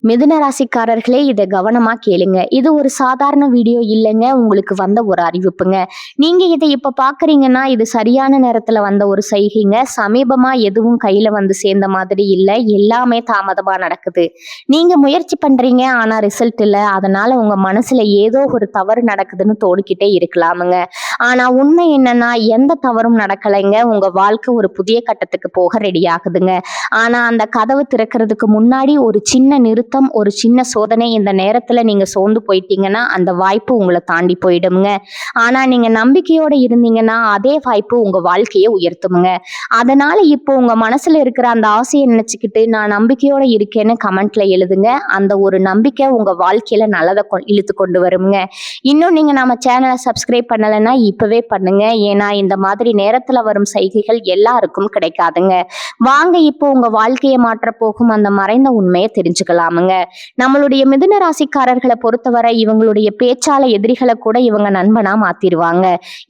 மிதுன ராசிக்காரர்களே, இதை கவனமா கேளுங்க. இது ஒரு சாதாரண வீடியோ இல்லைங்க, உங்களுக்கு வந்த ஒரு அறிவிப்புங்க. நீங்க இதை இப்ப பாக்குறீங்கன்னா இது சரியான நேரத்துல வந்த ஒரு செய்கைங்க. சமீபமா எதுவும் கையில வந்து சேர்ந்த மாதிரி இல்ல, எல்லாமே தாமதமா நடக்குது. நீங்க முயற்சி பண்றீங்க, ஆனா ரிசல்ட் இல்ல. அதனால உங்க மனசுல ஏதோ ஒரு தவறு நடக்குதுன்னு தோணிக்கிட்டே இருக்கலாமுங்க. ஆனா உண்மை என்னன்னா, எந்த தவறும் நடக்கலைங்க. உங்க வாழ்க்கை ஒரு புதிய கட்டத்துக்கு போக ரெடி ஆகுதுங்க. ஆனா அந்த கதவு திறக்கிறதுக்கு முன்னாடி ஒரு சின்ன நிறுத்தம், ஒரு சின்ன சோதனை. இந்த நேரத்துல நீங்க சோர்ந்து போயிட்டீங்கன்னா அந்த வாய்ப்பு உங்களை தாண்டி போயிடுங்க. ஆனா நீங்க நம்பிக்கையோட இருந்தீங்கன்னா அதே வாய்ப்பு உங்க வாழ்க்கையை உயர்த்துமுங்க. அதனால இப்போ உங்க மனசுல இருக்கிற அந்த ஆசையை நினைச்சுக்கிட்டு நான் நம்பிக்கையோட இருக்கேன்னு கமெண்ட்ல எழுதுங்க. அந்த ஒரு நம்பிக்கை உங்க வாழ்க்கையில நல்லதை இழுத்து கொண்டு வருங்க. இன்னும் நீங்க நம்ம சேனலை சப்ஸ்கிரைப் பண்ணலைன்னா இப்பவே பண்ணுங்க. ஏன்னா இந்த மாதிரி நேரத்துல வரும் செய்கைகள் எல்லாருக்கும் கிடைக்காதுங்க. வாங்க இப்போ உங்க வாழ்க்கையை மாற்ற போகும் அந்த மறைந்த உண்மையை தெரிஞ்சுக்கலாமுங்க. நம்மளுடைய மிதுன ராசிக்காரர்களை பொறுத்தவரை இவங்களுடைய பேச்சால எதிரிகளை கூட இவங்க நண்பனா மாத்திருவாங்க.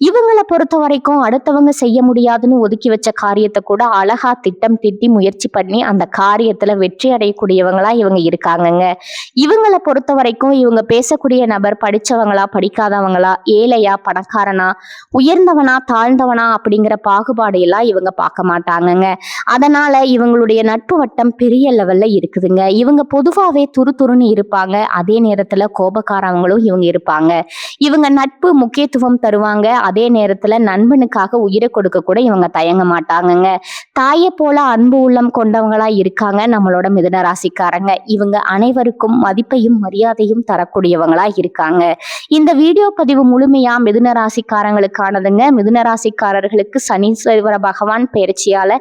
இவங்களை பொறுத்த வரைக்கும் அடுத்தவங்க செய்ய முடியாதுன்னு ஒதுக்கி வச்ச காரியத்தை கூட அழகா திட்டம் திட்டி முயற்சி பண்ணி அந்த காரியத்துல வெற்றி அடையக்கூடியவங்களா இவங்க இருக்காங்கங்க. இவங்களை பொறுத்த வரைக்கும் இவங்க பேசக்கூடிய நபர் படிச்சவங்களா படிக்காதவங்களா, ஏழையா பணக்காரனா, உயர்ந்தவனா தாழ்ந்தவனா அப்படிங்கிற பாகுபாடு எல்லாம் இவங்க பார்க்க மாட்டாங்கங்க. அதனால இவங்களுடைய நட்பு வட்டம் பெரிய லெவல்ல இருக்குதுங்க. இவங்க பொதுவாவே துருதுருன்னு இருப்பாங்க, அதே நேரத்துல கோபக்காரவங்களும் இவங்க இருப்பாங்க. இவங்க நட்பு முக்கியத்துவம் தருவாங்க, அதே நேரத்துல நண்பனுக்காக உயிரை கொடுக்க கூட இவங்க தயங்க மாட்டாங்கங்க. தாயை போல அன்பு உள்ளம் கொண்டவங்களா இருக்காங்க நம்மளோட மிதுன ராசிக்காரங்க. இவங்க அனைவருக்கும் மதிப்பையும் மரியாதையும் தரக்கூடியவங்களா இருக்காங்க. இந்த வீடியோ பதிவு முழுமையா மிதுன ராசிக்காரங்களுக்கானதுங்க. மிதுன ராசிக்காரர்களுக்கு சனீஸ்வர பகவான் பயிற்சியால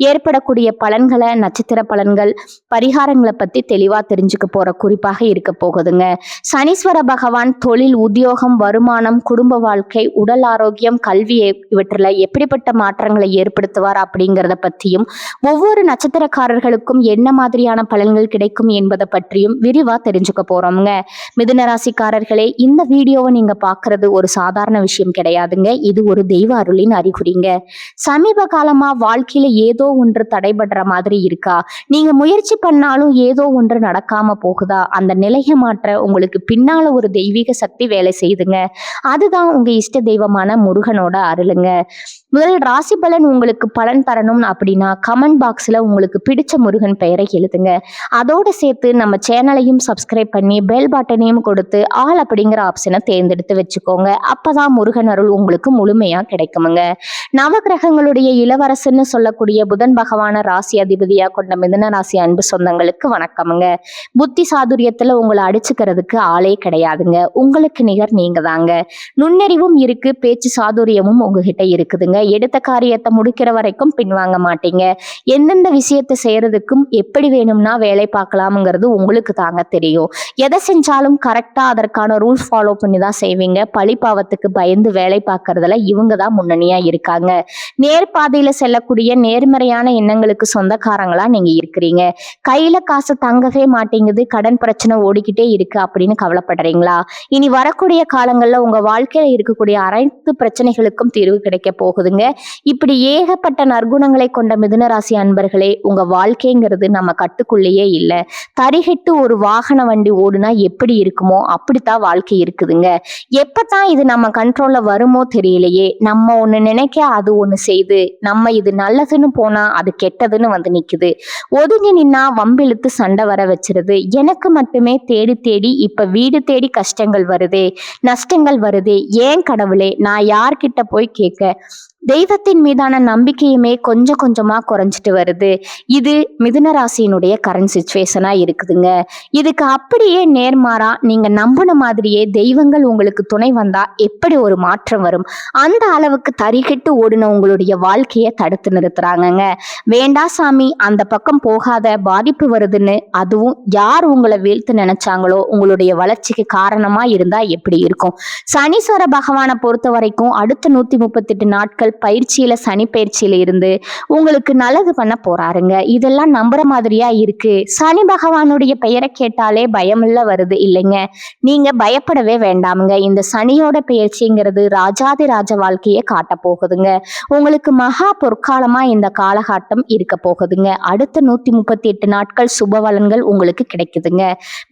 ஏற்படக்கூடிய பலன்களை, நட்சத்திர பலன்கள், பரிகாரங்களை பத்தி தெளிவா தெரிஞ்சுக்க போற குறிப்பாக இருக்க போகுதுங்க. சனீஸ்வர பகவான் தொழில், உத்தியோகம், வருமானம், குடும்ப வாழ்க்கை, உடல் ஆரோக்கியம், கல்வி இவற்றில் எப்படிப்பட்ட மாற்றங்களை ஏற்படுத்துவார் அப்படிங்கிறத பற்றியும், ஒவ்வொரு நட்சத்திரக்காரர்களுக்கும் என்ன மாதிரியான பலன்கள் கிடைக்கும் என்பதை பற்றியும் விரிவா தெரிஞ்சுக்க போறோம்ங்க. மிதுன ராசிக்காரர்களே, இந்த வீடியோவை நீங்க பாக்குறது ஒரு சாதாரண விஷயம் கிடையாதுங்க. இது ஒரு தெய்வ அருளின் அறிகுறிங்க. சமீப காலமா வாழ்க்கையில ஏதோ ஒன்று தடைபடுற மாதிரி இருக்கா? நீங்க முயற்சி பண்ணாலும் ஏதோ ஒன்று நடக்காம போகுதா? அந்த நிலையை மாற்ற உங்களுக்கு பின்னால ஒரு தெய்வீக சக்தி வேலை செய்யுதுங்க. அதுதான் உங்க இஷ்ட தெய்வமான முருகனோட அருளுங்க. முதல் ராசி பலன் உங்களுக்கு பலன் தரணும் அப்படின்னா கமெண்ட் பாக்ஸ்ல உங்களுக்கு பிடிச்ச முருகன் பெயரை எழுதுங்க. அதோட சேர்த்து நம்ம சேனலையும் சப்ஸ்கிரைப் பண்ணி பெல் பட்டனையும் கொடுத்து ஆல் அப்படிங்கிற ஆப்ஷனை தேர்ந்தெடுத்து வச்சுக்கோங்க. அப்பதான் முருகன் அருள் உங்களுக்கு முழுமையா கிடைக்குமுங்க. நவகிரகங்களுடைய இளவரசன்னு சொல்லக்கூடிய புதன் பகவான ராசி அதிபதியா கொண்ட மிதுன ராசி அன்பு சொந்தங்களுக்கு வணக்கமுங்க. புத்தி சாதுரியத்துல உங்களை அடிச்சுக்கிறதுக்கு ஆளே கிடையாதுங்க. உங்களுக்கு நிகர் நீங்க தாங்க. நுண்ணறிவும் இருக்கு, பேச்சு சாதுரியமும் உங்ககிட்ட இருக்குதுங்க. எடுத்த காரியத்தை முடிக்கிற வரைக்கும் பின்வாங்க மாட்டீங்க. எந்தெந்த விஷயத்தை செய்யறதுக்கும் எப்படி வேணும்னா வேலை பார்க்கலாம்ங்கிறது உங்களுக்கு தாங்க தெரியும். எதை செஞ்சாலும் கரெக்டா அதற்கான ரூல்ஸ் ஃபாலோ பண்ணி தான் செய்வீங்க. பழிப்பாவத்துக்கு பயந்து வேலை பார்க்கறதுல இவங்க தான் முன்னணியா இருக்காங்க. நேர்பாதையில செல்லக்கூடிய நேர்மறையான எண்ணங்களுக்கு சொந்தக்காரங்களா நீங்க இருக்கிறீங்க. கையில காசு தங்கவே மாட்டேங்குது, கடன் பிரச்சனை ஓடிக்கிட்டே இருக்கு அப்படின்னு கவலைப்படுறீங்களா? இனி வரக்கூடிய காலங்கள்ல உங்க வாழ்க்கையில இருக்கக்கூடிய அனைத்து பிரச்சனைகளுக்கும் தீர்வு கிடைக்க போகுதுங்க. இப்படி ஏகப்பட்ட நற்குணங்களை கொண்ட மிதுன ராசி அன்பர்களே, உங்க வாழ்க்கைங்கிறது நம்ம கட்டுக்குள்ளேயே இல்ல. தரிகட்டு ஒரு வாகன வண்டி ஓடுனா எப்படி இருக்குமோ அப்படித்தான் வாழ்க்கை இருக்குதுங்க. எப்பதான் இது நம்ம கண்ட்ரோல்ல வருமோ தெரியலையே. நம்ம ஒண்ணு நினைக்க அது ஒண்ணு செய்து, நம்ம இது நல்லதுன்னு போனா அது கெட்டதுன்னு வந்து நிக்குது. ஒதுங்கி நின்னா வம்பிழுத்து சண்டை வர வச்சிருது. எனக்கு மட்டுமே தேடி தேடி இப்ப வீடு தேடி கஷ்டங்கள் வருதே, நஷ்டங்கள் வருதே. ஏன் கடவுளே, நான் யார்கிட்ட போய் கேட்க? தெய்வத்தின் மீதான நம்பிக்கையுமே கொஞ்சம் கொஞ்சமா குறைஞ்சிட்டு வருது. இது மிதுன ராசியினுடைய கரண்ட் சிச்சுவேஷனா இருக்குதுங்க. இதுக்கு அப்படியே நேர்மாறா நீங்க நம்பின மாதிரியே தெய்வங்கள் உங்களுக்கு துணை வந்தா எப்படி ஒரு மாற்றம் வரும்? அந்த அளவுக்கு தரிகட்டு ஓடின உங்களுடைய வாழ்க்கையை தடுத்து நிறுத்துறாங்கங்க. வேண்டா சாமி, அந்த பக்கம் போகாத, பாதிப்பு வருதுன்னு. அதுவும் யார் உங்களை வீழ்த்து நினைச்சாங்களோ உங்களுடைய வளர்ச்சிக்கு காரணமா இருந்தா எப்படி இருக்கும்? சனீஸ்வர பகவானை பொறுத்த வரைக்கும் அடுத்த 138 நாட்கள் பயிற்சியில சனி பயிற்சியில இருந்து உங்களுக்கு நல்லது பண்ண போறாருங்க. இதெல்லாம் நம்புற மாதிரியா இருக்கு? சனி பகவானுடைய பெயரை கேட்டாலே பயமுள்ள வருது இல்லைங்க? நீங்க பயப்படவே வேண்டாமுங்க. இந்த சனியோட பெயர்ச்சிங்கிறது ராஜாதி ராஜ வாழ்க்கையை காட்ட போகுதுங்க. உங்களுக்கு மகா பொற்காலமா இந்த காலகட்டம் இருக்க போகுதுங்க. அடுத்த 138 நாட்கள் சுப பலன்கள் உங்களுக்கு கிடைக்குதுங்க.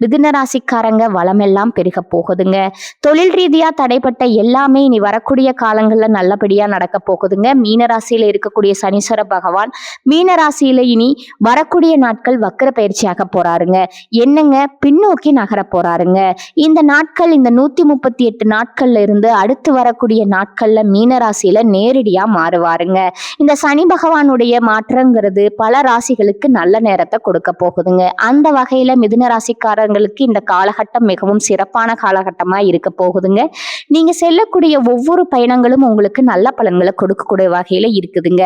மிதுன ராசிக்காரங்க வளமெல்லாம் பெருக போகுதுங்க. தொழில் ரீதியா தடைப்பட்ட எல்லாமே இனி வரக்கூடிய காலங்கள்ல நல்லபடியா நடக்க போகுதுங்க. மீன ராசியில இருக்கக்கூடிய சனீஸ்வர பகவான் மீன ராசியில இனி வரக்கூடிய நாட்கள் வக்கர பயிற்சியாக போறாருங்க. என்னங்க பின்னோக்கி நகர போறாருங்க. இந்த நாட்கள் இந்த 138 நாட்கள்ல இருந்து அடுத்து வரக்கூடிய நாட்கள்ல மீன ராசியில நேரடியா மாறுவாருங்க. இந்த சனி பகவானுடைய மாற்றங்கிறது பல ராசிகளுக்கு நல்ல நேரத்தை கொடுக்க போகுதுங்க. அந்த வகையில மிதுன ராசிக்காரங்களுக்கு இந்த காலகட்டம் மிகவும் சிறப்பான காலகட்டமா இருக்க போகுதுங்க. நீங்க செல்லக்கூடிய ஒவ்வொரு பயணங்களும் உங்களுக்கு நல்ல பலன்களை கொடுக்கக்கூடிய வகையில இருக்குதுங்க.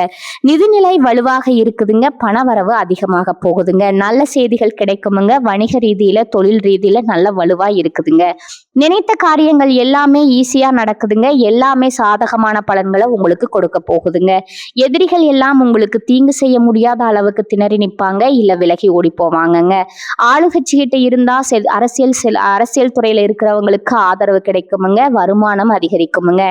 நிதிநிலை வலுவாக இருக்குதுங்க. பணவரவு அதிகமாக போகுதுங்க. நல்ல செய்திகள் கிடைக்குமுங்க. வணிக ரீதியில தொழில் ரீதியில நல்ல வலுவா இருக்குதுங்க. நினைத்த காரியங்கள் எல்லாமே ஈஸியா நடக்குதுங்க. எல்லாமே சாதகமான பலன்களை உங்களுக்கு கொடுக்க போகுதுங்க. எதிரிகள் எல்லாம் உங்களுக்கு தீங்கு செய்ய முடியாத அளவுக்கு திணறி நிற்பாங்க, இல்ல விலகி ஓடி போவாங்கங்க. ஆளுங்கட்சிகிட்ட இருந்தா அரசியல் துறையில இருக்கிறவங்களுக்கு ஆதரவு கிடைக்குமுங்க. வருமானம் அதிகரிக்குமுங்க.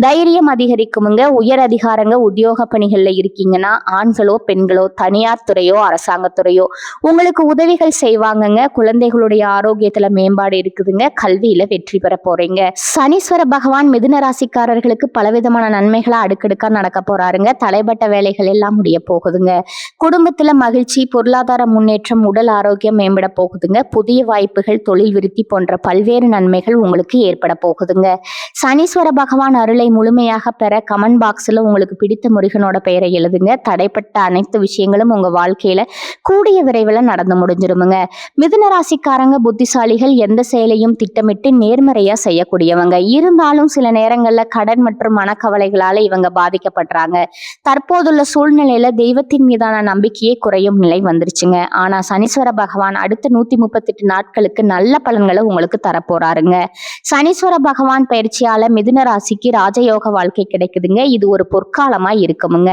தைரியம் அதிகரிக்குமுங்க. உயர் அதிகாரங்க உத்தியோக பணிகள்ல இருக்கீங்கன்னா ஆண்களோ பெண்களோ தனியார் துறையோ அரசாங்கத்துறையோ உங்களுக்கு உதவிகள் செய்வாங்கங்க. குழந்தைகளுடைய ஆரோக்கியத்துல மேம்பாடு இருக்குதுங்க. கல்வியில வெற்றி பெற போறீங்க. சனீஸ்வர பகவான் மிதுன ராசிக்காரர்களுக்கு பலவிதமான நன்மைகளை அடுக்கடுக்கா நடக்க போறாருங்க. தடைப்பட்ட வேலைகள் எல்லாம் முடிய போகுதுங்க. குடும்பத்துல மகிழ்ச்சி, பொருளாதார முன்னேற்றம், உடல் ஆரோக்கியம் மேம்பட போகுதுங்க. புதிய வாய்ப்புகள், தொழில் விருத்தி போன்ற பல்வேறு நன்மைகள் உங்களுக்கு ஏற்பட போகுதுங்க. சனீஸ்வர பகவான் அருளை முழுமையாக பெற கமெண்ட் பாக்ஸ்ல உங்களுக்கு பிடித்த முருகனோட பெயரை எழுதுங்க. தடைப்பட்ட அனைத்து விஷயங்களும் உங்க வாழ்க்கையில கூடிய விரைவில் நடந்து முடிஞ்சிருமுங்க. மிதுன ராசிக்காரங்க புத்திசாலிகள். எந்த செயலையும் திட்டமிட்டு நேர்மறையா செய்யக்கூடியவங்க. இருந்தாலும் சில நேரங்கள்ல கடன் மற்றும் மனக்கவலைகளால இவங்க பாதிக்கப்படுறாங்க. தற்போதுள்ள சூழ்நிலையில தெய்வத்தின் மீதான நம்பிக்கையே குறையும் நிலை வந்துருச்சுங்க. ஆனா சனீஸ்வர பகவான் அடுத்த 138 நாட்களுக்கு நல்ல பலன்களை உங்களுக்கு தரப்போறாருங்க. சனீஸ்வர பகவான் பயிற்சியால மிதுன ராசிக்கு ராஜயோக வாழ்க்கை கிடைக்குதுங்க. இது ஒரு பொற்காலமா இருக்குமுங்க.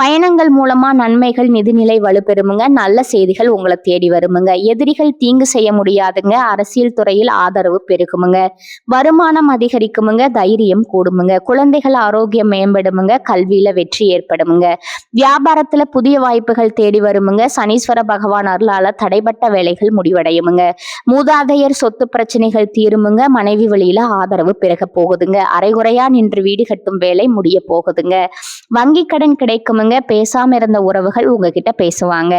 பயணங்கள் மூலமா நன்மைகள், நிதிநிலை வலுப்பெறுமுங்க. நல்ல செய்திகள் உங்களை தேடி வருமுங்க. எதிரிகள் தீங்கு செய்ய முடியாதுங்க. அரசியல் துறையில் ஆதரவு பெருகுமுங்க. வருமானம் அதிகரிக்குமுங்க. தைரியம் கூடுமுங்க. குழந்தைகள் ஆரோக்கியம் மேம்படுமுங்க. கல்வியில வெற்றி ஏற்படுமுங்க. வியாபாரத்துல புதிய வாய்ப்புகள் தேடி வருமுங்க. சனீஸ்வர பகவான் அருளால தடைப்பட்ட வேலைகள் முடிவடையுமுங்க. மூதாதையர் சொத்து பிரச்சனைகள் தீருமுங்க. மனைவி வழியில ஆதரவு பெருக போகுதுங்க. அரைகுறையா நின்று வீடு கட்டும் வேலை முடிய போகுதுங்க. வங்கி கடன் கிடைக்குமுங்க. பேசாம இருந்த உறவுகள் உங்ககிட்ட பேசுவாங்க.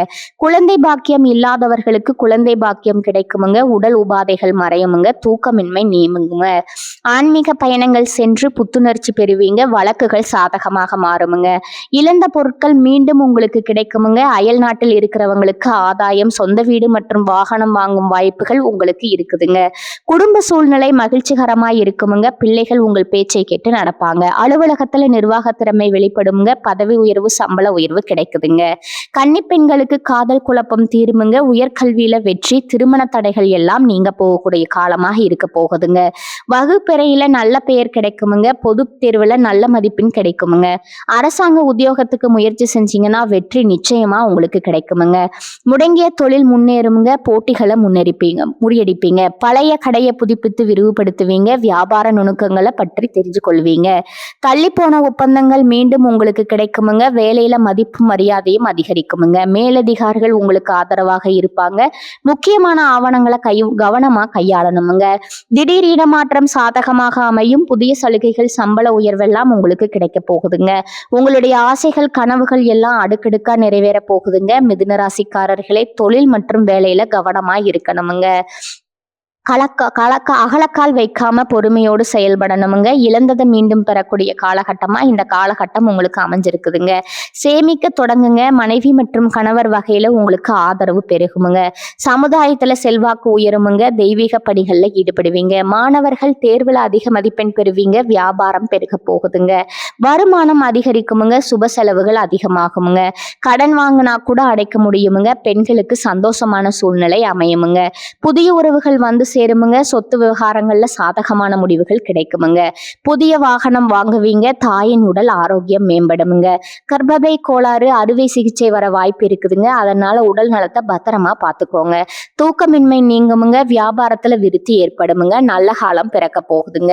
குழந்தை பாக்கியம் இல்லாதவர்களுக்கு குழந்தை பாக்கியம் கிடைக்குமுங்க. உடல் உபாதைகள் மறையுமுங்க. தூக்கமின்மை நீங்குங்க. ஆன்மீக பயணங்கள் சென்று புத்துணர்ச்சி பெறுவீங்க. வழக்குகள் சாதகமாக மாறுமுங்க. இழந்த பொருட்கள் மீண்டும் உங்களுக்கு கிடைக்குமுங்க. அயல் நாட்டில் இருக்கிறவங்களுக்கு ஆதாயம், சொந்த வீடு மற்றும் வாகனம் வாங்கும் வாய்ப்புகள் உங்களுக்கு இருக்குதுங்க. குடும்ப சூழ்நிலை மகிழ்ச்சிகரமாய் இருக்குமுங்க. பிள்ளைகள் உங்கள் பேச்சை கேட்டு நடப்பாங்க. அலுவலகத்துல நிர்வாக திறமை வெளிப்படுமுங்க. பதவி உயர்வு, சம்பள உயர்வு கிடைக்குதுங்க. கன்னி பெண்களுக்கு காதல் குழப்பம் தீருமுங்க. உயர்கல்வியில வெற்றி, திருமண தடைகள் எல்லாம் நீங்க போகக்கூடிய காலமாக இருக்க போகுதுங்க. வகுப்பறையில நல்ல பெயர் கிடைக்குமுங்க. பொது தேர்வுல நல்ல மதிப்பெண் கிடைக்குமுங்க. அரசாங்க உத்தியோகத்துக்கு முயற்சி செஞ்சீங்கன்னா வெற்றி நிச்சயமா உங்களுக்கு கிடைக்குமுங்க. முடங்கிய தொழில் முன்னேறுமுங்க. போட்டிகளை முறியடிப்பீங்க. பழைய கடையை புதுப்பித்து விரிவுபடுத்துவீங்க. வியாபார நுணுக்கங்களை பற்றி தெரிஞ்சு கொள்வீங்க. தள்ளி போன ஒப்பந்தங்கள் மீண்டும் உங்களுக்கு கிடைக்குமுங்க. வேலையில மதிப்பு மரியாதையும் அதிகரிக்குமுங்க. மேலதிகாரிகள் உங்களுக்கு ஆதரவாக இருப்பாங்க. முக்கியமான ஆவணங்களை கவனமா கையாளணுமுங்க. திடீர் இடமாற்றம் சாதகமாக அமையும். புதிய சலுகைகள், சம்பள உயர்வெல்லாம் உங்களுக்கு கிடைக்க போகுதுங்க. உங்களுடைய ஆசைகள், கனவுகள் எல்லாம் அடுக்கடுக்கா நிறைவேற போகுதுங்க. மிதுன ராசிக்காரர்களே, தொழில் மற்றும் வேலையில கவனமா இருக்கணுமுங்க. அகலக்கால் வைக்காம பொறுமையோடு செயல்படணுமுங்க. இழந்ததை மீண்டும் பெறக்கூடிய காலகட்டமா இந்த காலகட்டம் உங்களுக்கு அமைஞ்சிருக்குதுங்க. சேமிக்க தொடங்குங்க. மனைவி மற்றும் கணவர் வகையில உங்களுக்கு ஆதரவு பெருகுமுங்க. சமுதாயத்துல செல்வாக்கு உயருமுங்க. தெய்வீக பணிகள்ல ஈடுபடுவீங்க. மாணவர்கள் தேர்வுல அதிக மதிப்பெண் பெறுவீங்க. வியாபாரம் பெருக போகுதுங்க. வருமானம் அதிகரிக்குமுங்க. சுப செலவுகள் அதிகமாகுமுங்க. கடன் வாங்கினா கூட அடைக்க முடியுமுங்க. பெண்களுக்கு சந்தோஷமான சூழ்நிலை அமையுமுங்க. புதிய உறவுகள் வந்து சேருமுங்க. சொத்து விவகாரங்கள்ல சாதகமான முடிவுகள் கிடைக்குமுங்க. புதிய வாகனம் வாங்குவீங்க. தாயின் உடல் ஆரோக்கியம் மேம்படுமுங்க. கர்ப்பப்பை கோளாறு அறுவை சிகிச்சை வர வாய்ப்பு இருக்குதுங்க. அதனால உடல் நலத்தை பத்திரமா பார்த்துக்கோங்க. தூக்கமின்மை நீங்குமுங்க. வியாபாரத்துல விருத்தி ஏற்படுமுங்க. நல்ல காலம் பிறக்க போகுதுங்க.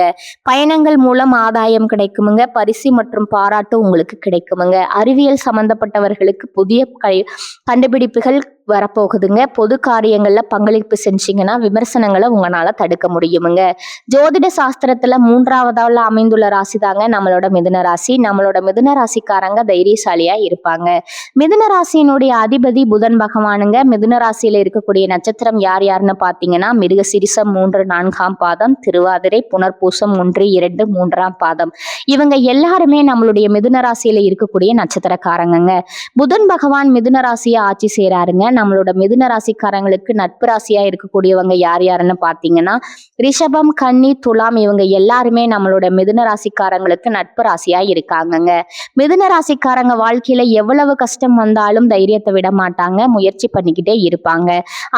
பயணங்கள் மூலம் ஆதாயம் கிடைக்குமுங்க. பரிசு மற்றும் பாராட்டு உங்களுக்கு கிடைக்குமுங்க. அறிவியல் சம்பந்தப்பட்டவர்களுக்கு புதிய கண்டுபிடிப்புகள் வரப்போகுதுங்க. பொது காரியங்கள்ல பங்களிப்பு செஞ்சீங்கன்னா விமர்சனங்களை உங்களால தடுக்க முடியுமுங்க. ஜோதிட சாஸ்திரத்துல 3வது அமைந்துள்ள ராசி தாங்க நம்மளோட மிதுன ராசி. நம்மளோட மிதுன ராசிக்காரங்க தைரியசாலியா இருப்பாங்க. மிதுன ராசியினுடைய அதிபதி புதன் பகவானுங்க. மிதுன ராசியில இருக்கக்கூடிய நட்சத்திரம் யார் யாருன்னு பாத்தீங்கன்னா மிருகசீரிஷம் 3 4ஆம் பாதம், திருவாதிரை, புனர்பூசம் 1 2 3ஆம் பாதம். இவங்க எல்லாருமே நம்மளுடைய மிதுன ராசியில இருக்கக்கூடிய நட்சத்திரக்காரங்க. புதன் பகவான் மிதுன ராசியை ஆட்சி செய்யறாருங்க. நம்மளோட மிதுன ராசிக்காரங்களுக்கு நட்பு ராசியா இருக்கக்கூடியவங்க யார் யாருன்னு பாத்தீங்கன்னா ரிஷபம், கன்னி, துலாம். இவங்க எல்லாருமே நம்மளோட மிதுன ராசிக்காரங்களுக்கு நட்பு ராசியா இருக்காங்கங்க. மிதுன ராசிக்காரங்க வாழ்க்கையில எவ்வளவு கஷ்டம் வந்தாலும் தைரியத்தை விட மாட்டாங்க. முயற்சி பண்ணிக்கிட்டே இருப்பாங்க.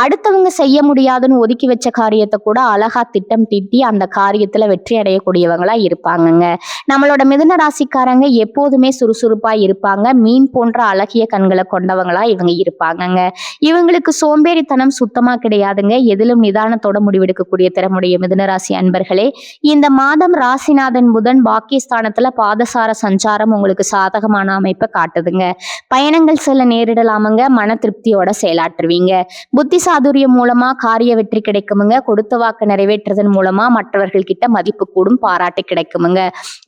அடுத்தவங்க செய்ய முடியாதுன்னு ஒதுக்கி வச்ச காரியத்தை கூட அழகா திட்டம் தீட்டி அந்த காரியத்துல வெற்றி அடையக்கூடியவங்களா இருப்பாங்கங்க. நம்மளோட மிதுன ராசிக்காரங்க எப்போதுமே சுறுசுறுப்பா இருப்பாங்க. மீன் போன்ற அழகிய கண்களை கொண்டவங்களா இவங்க இருப்பாங்கங்க. இவங்களுக்கு சோம்பேறித்தனம் சுத்தமா கிடையாதுங்க. எதிலும் நிதானத்தோட முடிவெடுக்கக்கூடிய திறமுடைய மிதுனராசி அன்பர்களே, இந்த மாதம் ராசிநாதன் புதன் பாக்கியஸ்தானத்துல பாதசார சஞ்சாரம் உங்களுக்கு சாதகமான அமைப்பை காட்டுதுங்க. பயணங்கள் செல்ல நேரிடலாமுங்க. மன திருப்தியோட செயலாற்றுவீங்க. புத்தி சாதுரியம் மூலமா காரிய வெற்றி கிடைக்குமுங்க. கொடுத்த வாக்கு நிறைவேற்றுவதன் மூலமா மற்றவர்கள் கிட்ட மதிப்பு கூடும், பாராட்டு கிடைக்குமுங்க.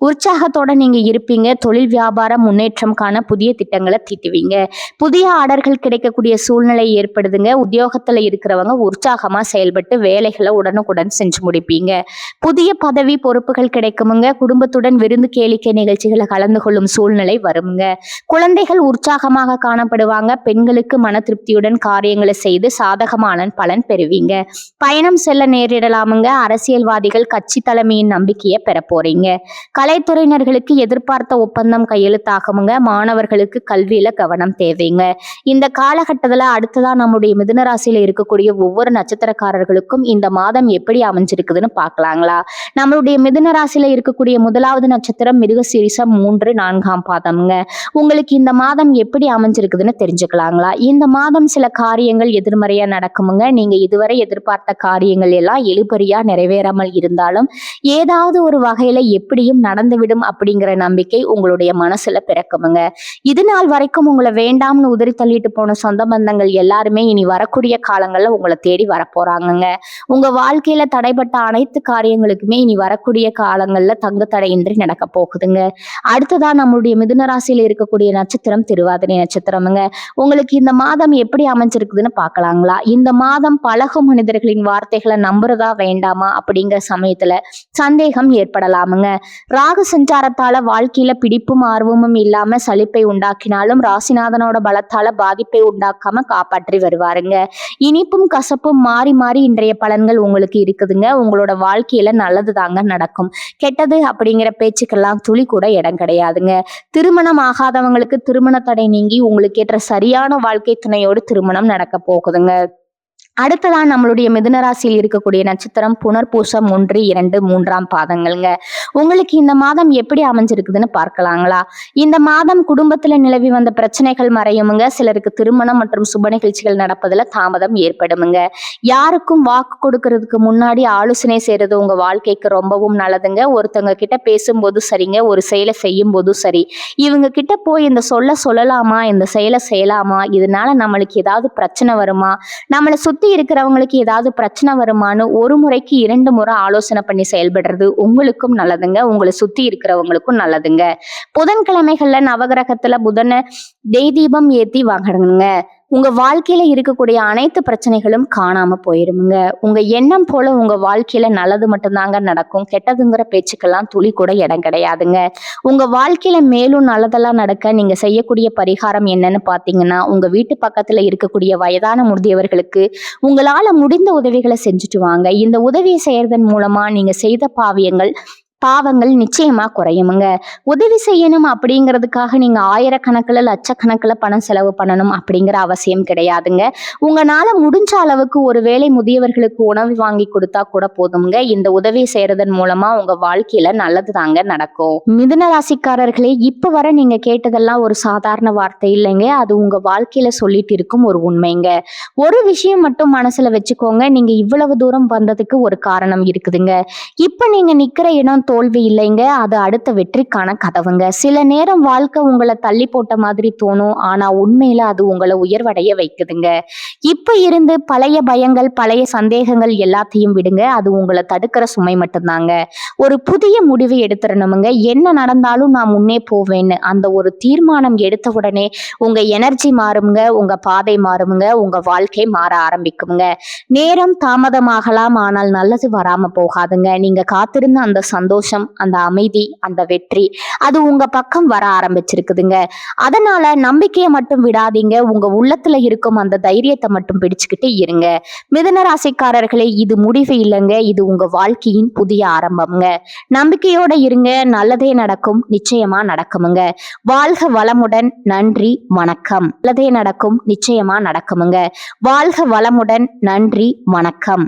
உற்சாகத்தோட நீங்க இருப்பீங்க. தொழில் வியாபாரம் முன்னேற்றம் காண புதிய திட்டங்களை தீட்டுவீங்க. புதிய ஆர்டர்கள் கிடைக்கக்கூடிய சூழ்நிலை ஏற்படுதுங்க. உத்தியோகத்துல இருக்கிறவங்க உற்சாகமா செயல்பட்டு வேலைகளை உடனுக்குடன் செஞ்சு முடிப்பீங்க. புதிய பதவி பொறுப்புகள் கிடைக்குமுங்க. குடும்பத்துடன் விருந்து கேளிக்கை நிகழ்ச்சிகளை கலந்து கொள்ளும் சூழ்நிலை வருமுங்க. குழந்தைகள் உற்சாகமாக காணப்படுவாங்க. பெண்களுக்கு மன திருப்தியுடன் காரியங்களை செய்து சாதகமான பலன் பெறுவீங்க. பயணம் செல்ல நேரிடலாமுங்க. அரசியல்வாதிகள் கட்சி தலைமையின் நம்பிக்கையை பெற போறீங்க. கலைத்துறையினர்களுக்கு எதிர்பார்த்த ஒப்பந்தம் கையெழுத்தாகுமுங்க. மாணவர்களுக்கு கல்வியில கவனம் தேவைங்க. இந்த காலகட்டத்துல அடுத்ததா நம்முடைய மிதுன ராசியில இருக்கக்கூடிய ஒவ்வொரு நட்சத்திரக்காரர்களுக்கும் இந்த மாதம் எப்படி அமைஞ்சிருக்குதுன்னு பார்க்கலாங்களா? நம்மளுடைய மிதுன ராசியில இருக்கக்கூடிய முதலாவது நட்சத்திரம் மிருகசீரிஷம் 3 4ஆம் பாதம்ங்க. உங்களுக்கு இந்த மாதம் எப்படி அமைஞ்சிருக்குதுன்னு தெரிஞ்சுக்கலாங்களா? இந்த மாதம் சில காரியங்கள் எதிர்மறையா நடக்குமுங்க. நீங்க இதுவரை எதிர்பார்த்த காரியங்கள் எல்லாம் இழுபறியா நிறைவேறாமல் இருந்தாலும் ஏதாவது ஒரு வகையில எப்படியும் நடந்துவிடும் அப்படிங்கிற நம்பிக்கை உங்களுடைய மனசுல பிறக்குமுங்க. இது நாள் வரைக்கும் உங்களை வேண்டாம்னு உதறி தள்ளிட்டு போன சொந்த பந்தங்கள் எல்லாருமே இனி வரக்கூடிய காலங்கள்ல உங்களை தேடி வரப்போறாங்கங்க. உங்க வாழ்க்கையில தடைப்பட்ட அனைத்து காரியங்களுக்குமே இனி வரக்கூடிய காலங்கள்ல தங்கு தடையின்றி நடக்க போகுதுங்க. அடுத்ததா நம்மளுடைய மிதுன ராசியில இருக்கக்கூடிய நட்சத்திரம் திருவாதிரை நட்சத்திரமுங்க. உங்களுக்கு இந்த மாதம் எப்படி அமைஞ்சிருக்குதுன்னு பார்க்கலாங்களா? இந்த மாதம் பழகும் மனிதர்களின் வார்த்தைகளை நம்புறதா வேண்டாமா அப்படிங்கிற சமயத்துல சந்தேகம் ஏற்படலாமுங்க. ராகு சஞ்சாரத்தால வாழ்க்கையில பிடிப்பும் ஆர்வமும் இல்லாம சலிப்பை உண்டாக்கினாலும் ராசிநாதனோட பலத்தால பாதிப்பை உண்டாக்காம காப்பாற்றி வருவாருங்க. இனிப்பும் கசப்பும் மாறி மாறி இன்றைய பலன்கள் உங்களுக்கு இருக்குதுங்க. உங்களோட வாழ்க்கையில நல்லது தாங்க நடக்கும். கெட்டது அப்படிங்கிற பேச்சுக்கெல்லாம் துளி கூட இடம் கிடையாதுங்க. திருமணம் ஆகாதவங்களுக்கு திருமண தடை நீங்கி உங்களுக்கு ஏற்ற சரியான வாழ்க்கை துணையோடு திருமணம் நடக்க போகுதுங்க. அடுத்ததான் நம்மளுடைய மிதுனராசியில் இருக்கக்கூடிய நட்சத்திரம் புனர்பூசம் 1 2 3ஆம் பாதங்கள்ங்க. உங்களுக்கு இந்த மாதம் எப்படி அமைஞ்சிருக்குதுன்னு பார்க்கலாங்களா? இந்த மாதம் குடும்பத்துல நிலவி வந்த பிரச்சனைகள் மறையுமுங்க. சிலருக்கு திருமணம் மற்றும் சுப நிகழ்ச்சிகள் நடப்பதுல தாமதம் ஏற்படுமுங்க. யாருக்கும் வாக்கு கொடுக்கறதுக்கு முன்னாடி ஆலோசனை செய்யறது உங்க வாழ்க்கைக்கு ரொம்பவும் நல்லதுங்க. ஒருத்தவங்க கிட்ட பேசும்போது சரிங்க, ஒரு செயலை செய்யும் போதும் சரி. இவங்க கிட்ட போய் இந்த சொல்லலாமா, இந்த செயலை செய்யலாமா, இதனால நம்மளுக்கு ஏதாவது பிரச்சனை வருமா, நம்மளை சுத்தி இருக்கிறவங்களுக்கு ஏதாவது பிரச்சனை வருமானு ஒரு முறைக்கு 2 முறை ஆலோசனை பண்ணி செயல்படுறது உங்களுக்கும் நல்லதுங்க, உங்களை சுத்தி இருக்கிறவங்களுக்கும் நல்லதுங்க. புதன்கிழமைகள்ல நவகிரகத்துல புதனை நெய் தீபம் ஏத்தி வாங்கணுங்க. உங்க வாழ்க்கையில இருக்கக்கூடிய அனைத்து பிரச்சனைகளும் காணாம போயிருமுங்க. உங்க எண்ணம் போல உங்க வாழ்க்கையில நல்லது மட்டும்தாங்க நடக்கும். கெட்டதுங்கிற பேச்சுக்கெல்லாம் துளி கூட இடம் கிடையாதுங்க. உங்க வாழ்க்கையில மேலும் நல்லதெல்லாம் நடக்க நீங்க செய்யக்கூடிய பரிகாரம் என்னன்னு பாத்தீங்கன்னா, உங்க வீட்டு பக்கத்துல இருக்கக்கூடிய வயதான முதியவர்களுக்கு உங்களால முடிந்த உதவிகளை செஞ்சுட்டு வாங்க. இந்த உதவியை செய்யறதன் மூலமா நீங்க செய்த பாவியங்கள் பாவங்கள் நிச்சயமா குறையுமுங்க. உதவி செய்யணும் அப்படிங்கிறதுக்காக நீங்க ஆயிரக்கணக்கில் லட்சக்கணக்கில் பணம் செலவு பண்ணணும் அப்படிங்கிற அவசியம் கிடையாதுங்க. உங்களால முடிஞ்ச அளவுக்கு ஒரு வேளை முதியவர்களுக்கு உணவு வாங்கி கொடுத்தா கூட போதுங்க. இந்த உதவி செய்யறதன் மூலமா உங்க வாழ்க்கையில நல்லது தாங்க நடக்கும். மிதுன ராசிக்காரர்களே, இப்ப வர நீங்க கேட்டதெல்லாம் ஒரு சாதாரண வார்த்தை இல்லைங்க. அது உங்க வாழ்க்கையில சொல்லிட்டு இருக்கும் ஒரு உண்மைங்க. ஒரு விஷயம் மட்டும் மனசுல வச்சுக்கோங்க. நீங்க இவ்வளவு தூரம் வந்ததுக்கு ஒரு காரணம் இருக்குதுங்க. இப்ப நீங்க நிக்கிற இடம் தோல்வி இல்லைங்க, அது அடுத்த வெற்றிக்கான கதவுங்க. சில நேரம் வாழ்க்கை உங்களை தள்ளி போட்ட மாதிரி தோணும், ஆனா உண்மையில அது உங்களை உயர்வடைய வைக்குதுங்க. இப்ப இருந்து பழைய பயங்கள் பழைய சந்தேகங்கள் எல்லாத்தையும் விடுங்க. அது உங்களை தடுக்கிற சுமை மட்டும்தாங்க. ஒரு புதிய முடிவு எடுத்துடணுமுங்க. என்ன நடந்தாலும் நான் முன்னே போவேன்னு அந்த ஒரு தீர்மானம் எடுத்த உடனே உங்க எனர்ஜி மாறுமுங்க, உங்க பாதை மாறுமுங்க, உங்க வாழ்க்கை மாற ஆரம்பிக்குங்க. நேரம் தாமதமாகலாம், ஆனால் நல்லது வராம போகாதுங்க. நீங்க காத்திருந்த அந்த சந்தோஷம், அந்த அமைதி, அந்த வெற்றி அது உங்க பக்கம் வர ஆரம்பிச்சிருக்குதுங்க. அதனால நம்பிக்கையை மட்டும் விடாதீங்க. உங்க உள்ளத்துல இருக்கும் அந்த தைரியத்தை மட்டும் பிடிச்சுக்கிட்டு இருங்க. மிதுன ராசிக்காரர்களே, இது முடிவு இல்லைங்க, இது உங்க வாழ்க்கையின் புதிய ஆரம்பம்ங்க. நம்பிக்கையோட இருங்க, நல்லதே நடக்கும், நிச்சயமா நடக்குமுங்க. வாழ்க வளமுடன். நன்றி, வணக்கம். நல்லதே நடக்கும், நிச்சயமா நடக்குமுங்க. வாழ்க வளமுடன். நன்றி, வணக்கம்.